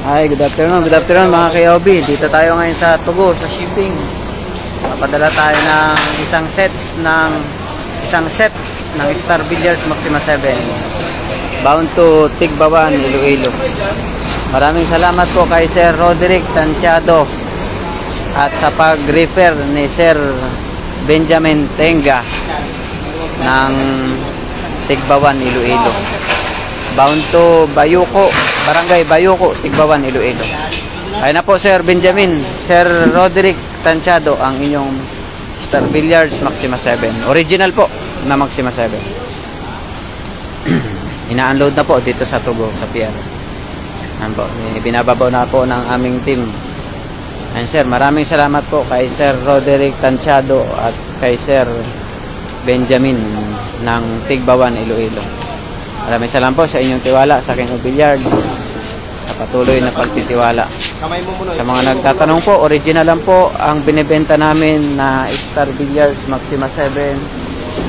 Hi, good afternoon mga KOB. Dito tayo ngayon sa Tugo, sa shipping. Papadala tayo ng isang set ng Star Billiards Maxima 7. Bound to Tigbawan, Iloilo. Maraming salamat po kay Sir Roderick Tantiado at sa pag-refer ni Sir Benjamin Tenga ng Tigbawan, Iloilo. Bound to Bayuko, Barangay Bayuko, Tigbawan, Iloilo. Ayun na po Sir Benjamin, Sir Roderick Tantiado, ang inyong Star Billiards Maxima 7. Original po na Maxima 7. Ina-unload na po dito sa Tugo, sa pier. Binababaw na po ng aming team. Ayun Sir, maraming salamat po kay Sir Roderick Tantiado at kay Sir Benjamin ng Tigbawan, Iloilo. Maraming salamat po sa inyong tiwala sa King of Billiards, sa patuloy na pagtitiwala. Sa mga nagtatanong po, original lang po ang binibenta namin na Star Billiards Maxima 7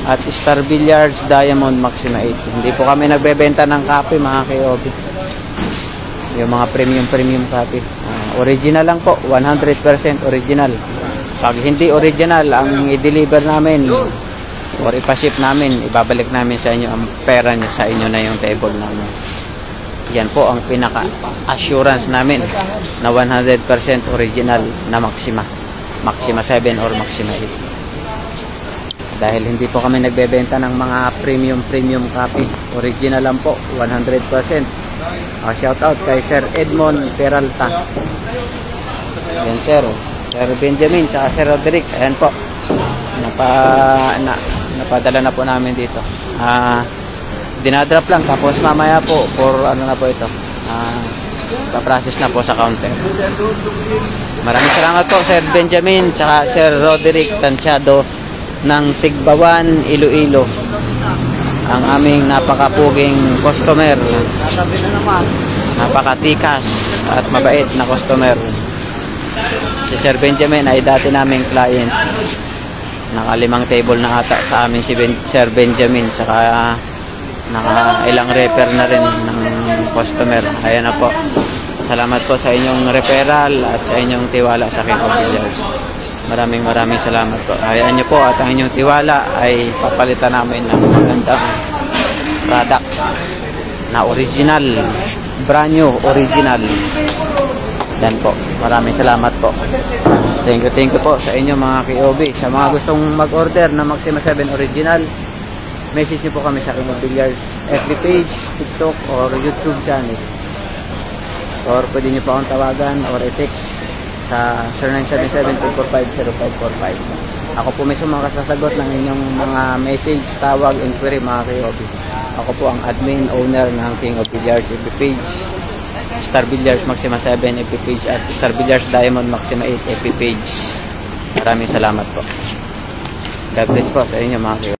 at Star Billiards Diamond Maxima 8. Hindi po kami nagbebenta ng copy mga KOB. Yung mga premium copy. Original lang po, 100% original. Pag hindi original, ang i-deliver namin or ipaship namin, ibabalik namin sa inyo ang pera nyo, sa inyo na yung table namin. Yan po ang pinaka-assurance namin na 100% original na Maxima 7 or Maxima 8. Dahil hindi po kami nagbebenta ng mga premium copy. Original lang po, 100%. Shout out kay Sir Edmond Peralta. Yan Sir Benjamin sa Sir Roderick. Ayan po, napadala na po namin dito. Dinadrop lang, tapos mamaya po for ano na po ito, pa-process na po sa counter. Maraming salamat po Sir Benjamin tsaka Sir Roderick Tantiado ng Tigbawan, Iloilo, ang aming napakapuging customer, napakatikas at mabait na customer. Si Sir Benjamin ay dati naming client. Nakalimang table na ata sa amin si Sir Benjamin, saka ilang refer na rin ng customer. Ayan na po, salamat po sa inyong referral at sa inyong tiwala sa King of Billiards. Maraming salamat po. Hayaan nyo po at ang inyong tiwala ay papalitan namin ng magandang product na original, brand new, original. Yan po, maraming salamat po. Thank you po sa inyo mga KOB. Sa mga gustong mag-order na Maxima 7 original, message nyo po kami sa King of Billiards FB page, TikTok, or YouTube channel. Or pwede nyo pa akong tawagan or i-text sa 0977-245-0545. Ako po mismo makasasagot ng inyong mga message, tawag, inquiry mga KOB. Ako po ang admin owner ng King of Billiards FB page, Star Billiards Maxima 7 FB page at Star Billiards Diamond Maxima 8 FB page. Maraming salamat po. God bless po sa inyo mga kayo.